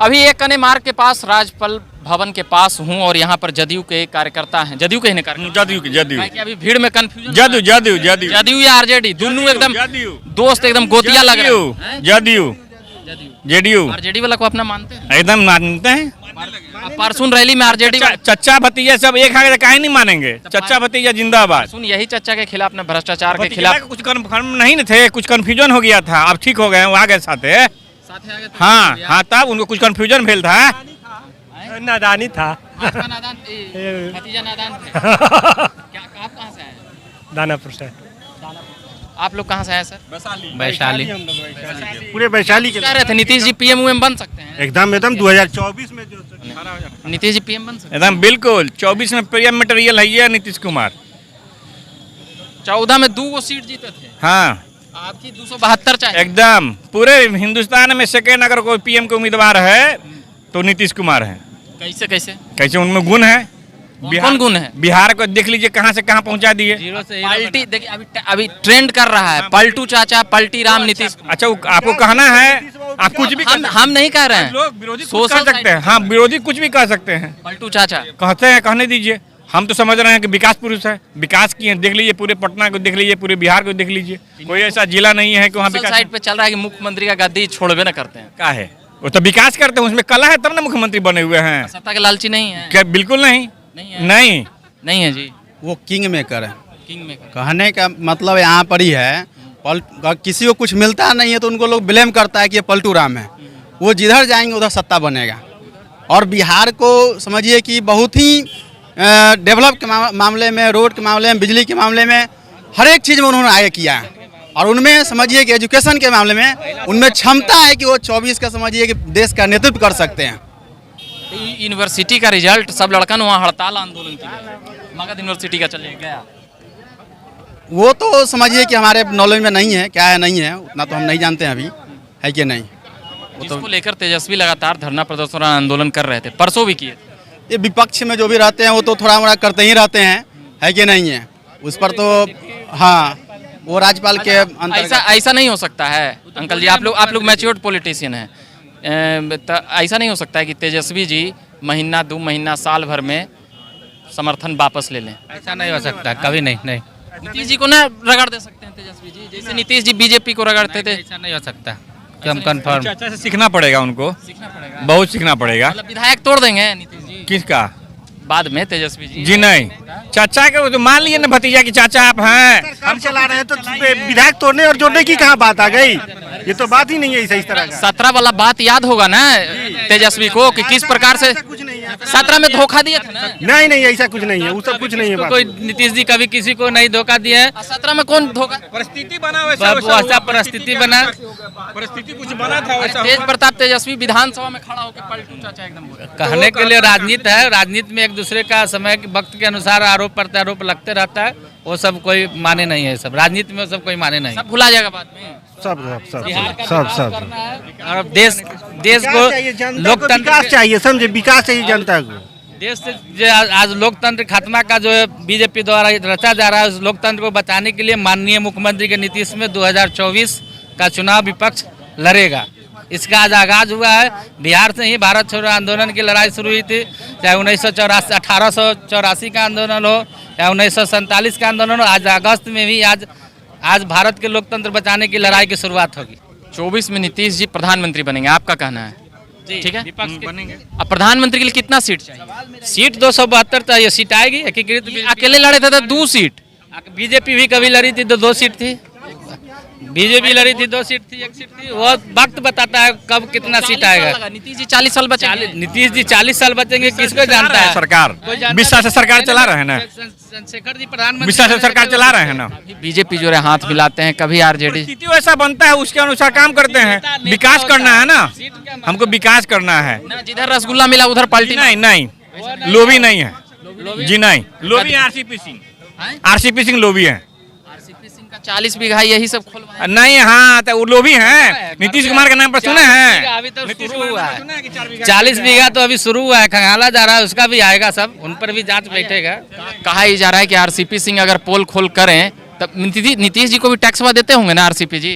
अभी एक कने मार्ग के पास राजपल भवन के पास हूँ और यहाँ पर जदयू के कार्यकर्ता हैं। जदयू के कार्यकर्ता, जदयू कि अभी भीड़ में कंफ्यूजन, जदयू या आरजेडी दोनों एकदम दोस्त, एकदम गोतिया लग रहे हैं। जेडीयू आरजेडी वाला को अपना मानते हैं, एकदम मानते हैं। परसों रैली में आरजेडी चच्चा भतीजा सब एक आगे काहे नहीं मानेंगे। चच्चा भतीजा जिंदाबाद। सुन, यही चच्चा के खिलाफ, भ्रष्टाचार के खिलाफ कुछ कन्फर्म नहीं थे, कुछ कंफ्यूजन हो गया था, अब ठीक हो गए, वो आ गए साथ। हाँ हाँ, तब उनको कुछ कंफ्यूजन भेल था, नादानी था। भतीजा नादान थे। क्या आप कहाँ से आए? दानापुर से। आप लोग कहाँ से आए सर? वैशाली। पूरे वैशाली के कह रहे थे नीतीश जी पीएम उएम बन सकते हैं? एकदम 2024 में जो नीतीश जी पीएम बन सकते हैं एकदम बिल्कुल। 24 में पीएम मटेरियल है ये नीतीश कुमार। 14 में 2 सीट जीते थे। हाँ, आपकी 272 चाहिए। एकदम पूरे हिंदुस्तान में सेकेंड अगर कोई पीएम के उम्मीदवार है तो नीतीश कुमार है। कैसे कैसे कैसे उनमें गुण है, कौन गुण है? बिहार को देख लीजिए कहाँ से कहाँ पहुँचा दिए। पलटी देखिए, अभी ट्रेंड कर रहा है पलटू चाचा, पलटी राम नीतीश। अच्छा, आपको कहना है, आप कुछ भी हम नहीं कह रहे हैं, लोग विरोधी कुछ कर सकते हैं। हाँ, विरोधी कुछ भी कह सकते हैं। पलटू चाचा कहते हैं, कहने दीजिए। हम तो समझ रहे हैं कि विकास पुरुष है, विकास किए। देख लीजिए पूरे पटना को, देख लीजिए पूरे बिहार को, देख लीजिए कोई ऐसा जिला नहीं है कि वहाँ विकास साइड पे चल रहा है कि मुख्यमंत्री का गद्दी छोड़वे न करते हैं। क्या है, वो तो विकास करते हैं, उसमें कला है तब ना मुख्यमंत्री बने हुए हैं। सत्ता के लालची नहीं है क्या? बिल्कुल नहीं, नहीं है जी। वो किंग मेकर है। किंग मेकर कहने का मतलब यहाँ पर ही है, किसी को कुछ मिलता नहीं है तो उनको लोग ब्लेम करता है कि ये पलटू राम है। वो जिधर जाएंगे उधर सत्ता बनेगा। और बिहार को समझिए कि बहुत ही डेवलप के मामले में, रोड के मामले में, बिजली के मामले में, हर एक चीज़ में उन्होंने आगे किया है। और उनमें समझिए कि एजुकेशन के मामले में उनमें क्षमता है कि वो 24 का समझिए कि देश का नेतृत्व कर सकते हैं। यूनिवर्सिटी का रिजल्ट सब लड़कन वहाँ हड़ताल आंदोलन के लिए मगध यूनिवर्सिटी का चले गया। वो तो समझिए कि हमारे नॉलेज में नहीं है, क्या है नहीं है उतना तो हम नहीं जानते हैं अभी, है कि नहीं। जिसको लेकर तेजस्वी लगातार धरना प्रदर्शन और आंदोलन कर रहे थे, परसों भी किए। ये विपक्ष में जो भी रहते हैं वो तो थोड़ा मोड़ा करते ही रहते हैं, है कि नहीं है। उस पर तो हाँ, वो राज्यपाल के ऐसा नहीं हो सकता है अंकल जी, आप लोग मैच्योर्ड पॉलिटिशियन हैं। ऐसा नहीं हो सकता है कि तेजस्वी जी महीना 2 महीना साल भर में समर्थन वापस ले लें? ऐसा नहीं हो सकता, कभी नहीं। नीतीश जी को ना रगड़ दे सकते हैं तेजस्वी जी, जैसे नीतीश जी बीजेपी को रगड़ते थे? ऐसा नहीं हो सकता, हम कंफर्म। अच्छा से सीखना पड़ेगा उनको, सीखना पड़ेगा, बहुत सीखना पड़ेगा। मतलब विधायक तोड़ देंगे नीतीश जी किसका? बाद में तेजस्वी जी नहीं, चाचा के तो मान लिए ना भतीजा की चाचा आप हैं। हम चला रहे हैं तो विधायक तोड़ने और जोड़ने की कहाँ बात आ गई? ये तो बात ही नहीं है इस तरह का। 17 वाला बात याद होगा ना तेजस्वी को कि किस प्रकार से 17 में धोखा दिए थे ना? नहीं, ऐसा कुछ नहीं है, वो सब कुछ नहीं है। कोई नीतीश जी कभी किसी को नहीं धोखा दिया है। 17 में कौन धोखा? परिस्थिति बना, वैसा परिस्थिति बना, परिस्थिति कुछ बना था। तेज प्रताप तेजस्वी विधानसभा में खड़ा होकर पलटू चाचा एकदम बोले। कहने के लिए राजनीति है, राजनीति में एक दूसरे का समय के वक्त के अनुसार आरोप प्रत्यारोप लगते रहता है, वो सब कोई माने नहीं है। सब राजनीति में सब कोई माने नहीं, सब भुला जाएगा बाद में। सब और देश को लोकतंत्र विकास चाहिए, समझे, विकास चाहिए जनता को। देश से जो आज लोकतंत्र खात्मा का जो बीजेपी द्वारा रचा जा रहा है, उस लोकतंत्र को बचाने के लिए माननीय मुख्यमंत्री के नीतीश में 2024 का चुनाव विपक्ष लड़ेगा। इसका आज आगाज हुआ है। बिहार से ही भारत छोड़ो आंदोलन की लड़ाई शुरू हुई थी, चाहे 1884 का आंदोलन हो या 1947 का आंदोलन हो। आज अगस्त में भी आज भारत के लोकतंत्र बचाने की लड़ाई की शुरुआत होगी। 24 में नीतीश जी प्रधानमंत्री बनेंगे, आपका कहना है? ठीक है, विपक्ष बनेंगे। अब प्रधानमंत्री के लिए कितना सीट चाहिए? सीट 272 चाहिए। सीट आएगी एकीकृत। अकेले लड़े थे तो 2 सीट। बीजेपी भी कभी लड़ी थी तो 2 सीट थी, बीजेपी लड़ी थी 2 सीट थी, 1 सीट थी। वो वक्त बताता है कब कितना सीट आएगा। नीतीश जी 40 साल बचेंगे। नीतीश जी 40 साल बचेंगे, किसको जानता है? सरकार विश्वास से सरकार चला रहे हैं ना, चंद्रशेखर जी प्रधानमंत्री विश्वास से सरकार चला रहे हैं ना। बीजेपी जो है हाथ मिलाते हैं, कभी आरजेडी। स्थिति वैसा बनता है, उसके अनुसार काम करते हैं। विकास करना है ना, हमको विकास करना है। जिधर रसगुल्ला मिला उधर पलटी। नहीं, लोभी नहीं है जी, नहीं लोभी। आरसीपी सिंह लोभी है। 40 बीघा यही सब खोलवाए नहीं। हाँ, तो वो लोभी हैं। नीतीश कुमार के नाम पर सुने हैं? अभी तो शुरू हुआ है। 40 बीघा तो अभी शुरू हुआ है, खंगाला जा रहा है, उसका भी आएगा सब, उन पर भी जांच बैठेगा। कहा ही जा रहा है कि आरसीपी सिंह अगर पोल खोल करें तब नीतीश जी को भी टैक्स देते होंगे ना आरसीपी जी?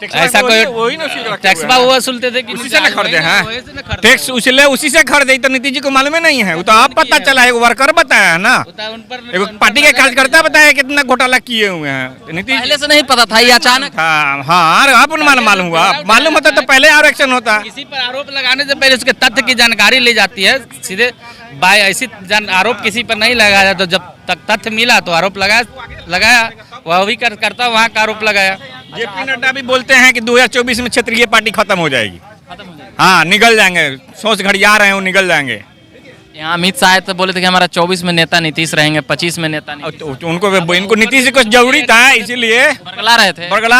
ऐसा कोई वही ना उसी टैक्स वो वसूलते थे कि उसी से ना खरीदे हैं वही से ना खरीदे। टैक्स उसी से खरीदे तो नीतीश जी को मालूम ही नहीं है। वो तो आप पता चला है, वर्कर बताया है ना, उन पर एक पार्टी के कार्यकर्ता बताया कितना घोटाला किए हुए हैं। नीतीश पहले से नहीं पता था, ये अचानक हाँ हाँ, अरे आप मालूम हुआ, मालूम होता तो पहले और एक्शन होता। किसी पर आरोप लगाने से पहले उसके तथ्य की जानकारी ली जाती है सीधे बाय। ऐसी आरोप किसी पर नहीं लगाया जाता, तो जब तक तथ्य मिला तो आरोप लगाया वह भी करता वहाँ का आरोप लगाया। जेपी नड्डा भी बोलते हैं कि 2024 में क्षेत्रीय पार्टी खत्म हो जाएगी। हाँ, निकल जाएंगे, सोच घड़िया रहे हैं, वो निकल जाएंगे। यहाँ अमित शाह तो बोले थे कि हमारा 24 में नेता नीतीश रहेंगे, 25 में नेता नीतीश। तो इनको नीतीश जी को जरूरी था, इसीलिए बरगला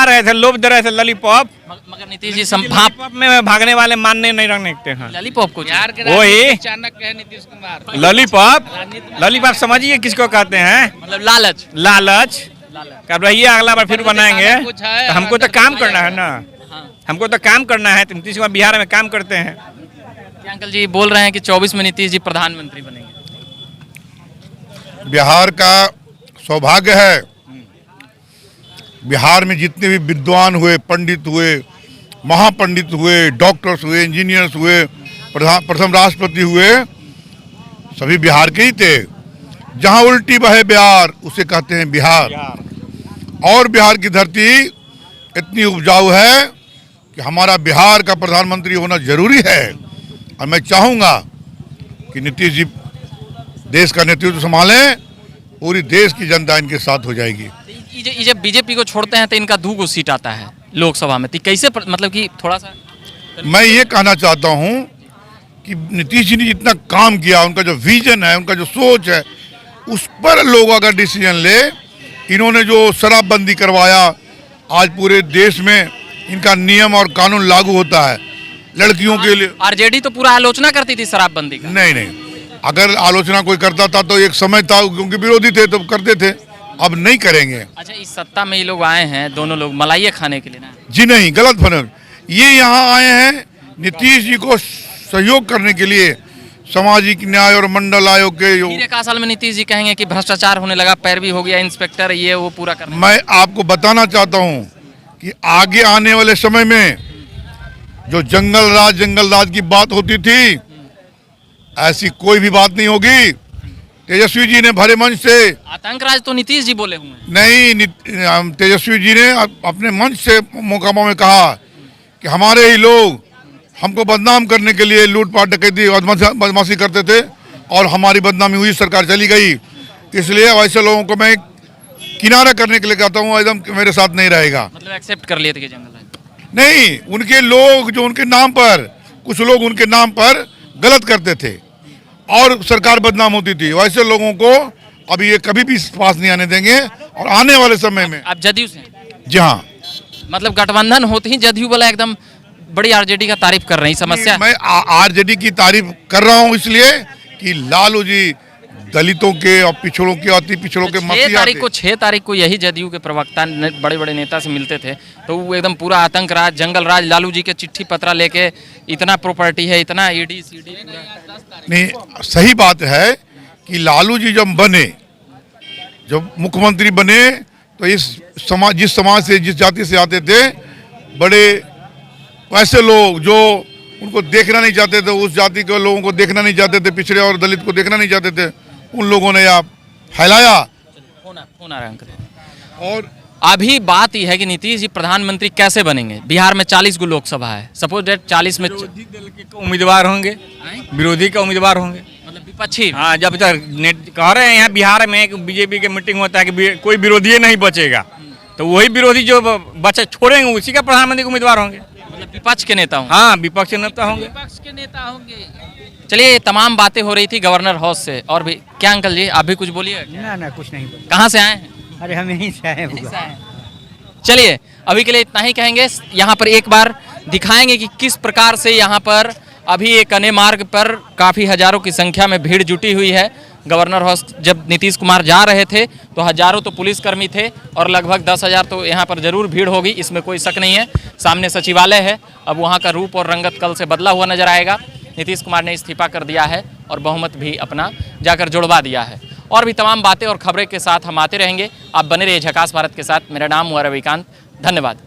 रहे थे, लोभ दे रहे थे लॉलीपॉप। मगर नीतीश जी भाप लॉलीपॉप में भागने वाले मानने नहीं रखते हैं। लॉलीपॉप को बिहार के वही। राजनीतिक चाणक्य है नीतीश कुमार। लॉलीपॉप समझिए किसको कहते हैं? मतलब लालच। लालच कब रहिए, अगला बार फिर बनाएंगे। कुछ है, तो हमको तो काम करना है ना, हाँ। हमको तो काम करना है। तो नीतीश कुमार बिहार में काम करते हैं। अंकल जी बोल रहे हैं कि 24 में नीतीश जी प्रधानमंत्री बनेंगे। बिहार का सौभाग्य है, बिहार में जितने भी विद्वान हुए, पंडित हुए, महापंडित हुए, डॉक्टर्स हुए, इंजीनियर्स हुए, प्रथम राष्ट्रपति हुए, सभी बिहार के ही थे। जहां उल्टी बहे बिहार उसे कहते हैं बिहार। और बिहार की धरती इतनी उपजाऊ है कि हमारा बिहार का प्रधानमंत्री होना जरूरी है। और मैं चाहूँगा कि नीतीश जी देश का नेतृत्व संभालें, पूरी देश की जनता इनके साथ हो जाएगी। ये जब बीजेपी को छोड़ते हैं तो इनका 2 सीट आता है लोकसभा में, तो कैसे मतलब कि थोड़ा सा मैं ये कहना चाहता हूँ कि नीतीश जी ने जितना काम किया, उनका जो विजन है, उनका जो सोच है, उस पर लोग अगर डिसीजन ले, इन्होंने जो शराबबंदी करवाया, आज पूरे देश में इनका नियम और कानून लागू होता है लड़कियों के लिए। आरजेडी तो पूरा आलोचना करती थी शराबबंदी का। नहीं, अगर आलोचना कोई करता था तो एक समय था, क्योंकि विरोधी थे तो करते थे, अब नहीं करेंगे। अच्छा, इस सत्ता में ये लोग आए हैं, दोनों लोग मलाइये खाने के लिए ना? जी नहीं, गलत फहमी। ये यहाँ आए हैं नीतीश जी को सहयोग करने के लिए। सामाजिक न्याय और मंडल आयोग के फिर 1 साल में नीतीश जी कहेंगे कि भ्रष्टाचार होने लगा, पैरवी हो गया, इंस्पेक्टर ये वो पूरा करना। मैं आपको बताना चाहता हूँ कि आगे आने वाले समय में जो जंगल राज की बात होती थी, ऐसी कोई भी बात नहीं होगी। तेजस्वी जी ने भरे मंच से, आतंक राज तो नीतीश जी बोले हुए हैं। नहीं, तेजस्वी जी ने अपने मंच से मोकामा में कहा कि हमारे ही लोग हमको बदनाम करने के लिए लूटपाट डकैती बदमाशी करते थे और हमारी बदनामी हुई, सरकार चली गई। इसलिए ऐसे लोगों को मैं किनारा करने के लिए कहता हूँ, एकदम मेरे साथ नहीं रहेगा। मतलब एक्सेप्ट कर लिए थे कि जंगल राज नहीं, उनके लोग जो उनके नाम पर, कुछ लोग उनके नाम पर गलत करते थे और सरकार बदनाम होती थी, वैसे लोगों को अभी ये कभी भी पास नहीं आने देंगे। और आने वाले समय में आप जदयू से? जी हाँ, मतलब गठबंधन होते ही जदयू वाला एकदम बड़ी आरजेडी का तारीफ कर रही है। समस्या मैं आरजेडी की तारीफ कर रहा हूँ इसलिए कि लालू जी दलितों के और पिछड़ों के, अति पिछड़ों के 6 तारीख को यही जदयू के प्रवक्ता बड़े बड़े नेता से मिलते थे, तो वो एकदम पूरा आतंक राज, जंगल राज, लालू जी के चिट्ठी पत्रा लेके इतना प्रॉपर्टी है, इतना ईडी सीडी। नहीं, सही बात है कि लालू जी जब मुख्यमंत्री बने तो जिस समाज से, जिस जाति से आते थे, बड़े वैसे लोग जो उनको देखना नहीं चाहते थे, उस जाति के लोगों को देखना नहीं चाहते थे, पिछड़े और दलित को देखना नहीं चाहते थे, उन लोगों ने आप फैलाया। फोन आ रहा है अंकल। और अभी बात यह है कि नीतीश जी प्रधानमंत्री कैसे बनेंगे। बिहार में 40 गो लोकसभा है, सपोज डेट 40 में विरोधी दल के उम्मीदवार होंगे, विरोधी का उम्मीदवार होंगे, मतलब विपक्षी। हाँ, जब तक कह रहे हैं यहाँ बिहार में बीजेपी के मीटिंग होता है कि कोई विरोधी नहीं बचेगा, तो वही विरोधी जो बचे छोड़ेंगे उसी का प्रधानमंत्री उम्मीदवार होंगे। मतलब विपक्ष के नेता होंगे। हाँ, विपक्ष के नेता होंगे। विपक्ष के नेता होंगे। चलिए, तमाम बातें हो रही थी गवर्नर हाउस से, और भी क्या अंकल जी आप भी कुछ बोलिए? ना कुछ नहीं। कहाँ से आए हैं? अरे हम यहीं से आए चलिए, अभी के लिए इतना ही कहेंगे। यहाँ पर एक बार दिखाएंगे कि किस प्रकार से यहाँ पर अभी एक अने मार्ग पर काफ़ी हजारों की संख्या में भीड़ जुटी हुई है। गवर्नर हाउस जब नीतीश कुमार जा रहे थे तो हजारों तो पुलिसकर्मी थे और लगभग 10,000 तो यहाँ पर जरूर भीड़ होगी, इसमें कोई शक नहीं है। सामने सचिवालय है, अब वहाँ का रूप और रंगत कल से बदला हुआ नजर आएगा। नीतीश कुमार ने इस्तीफा कर दिया है और बहुमत भी अपना जाकर जुड़वा दिया है। और भी तमाम बातें और खबरें के साथ हम आते रहेंगे। आप बने रहिए झकास भारत के साथ। मेरा नाम हुआ रविकांत। धन्यवाद।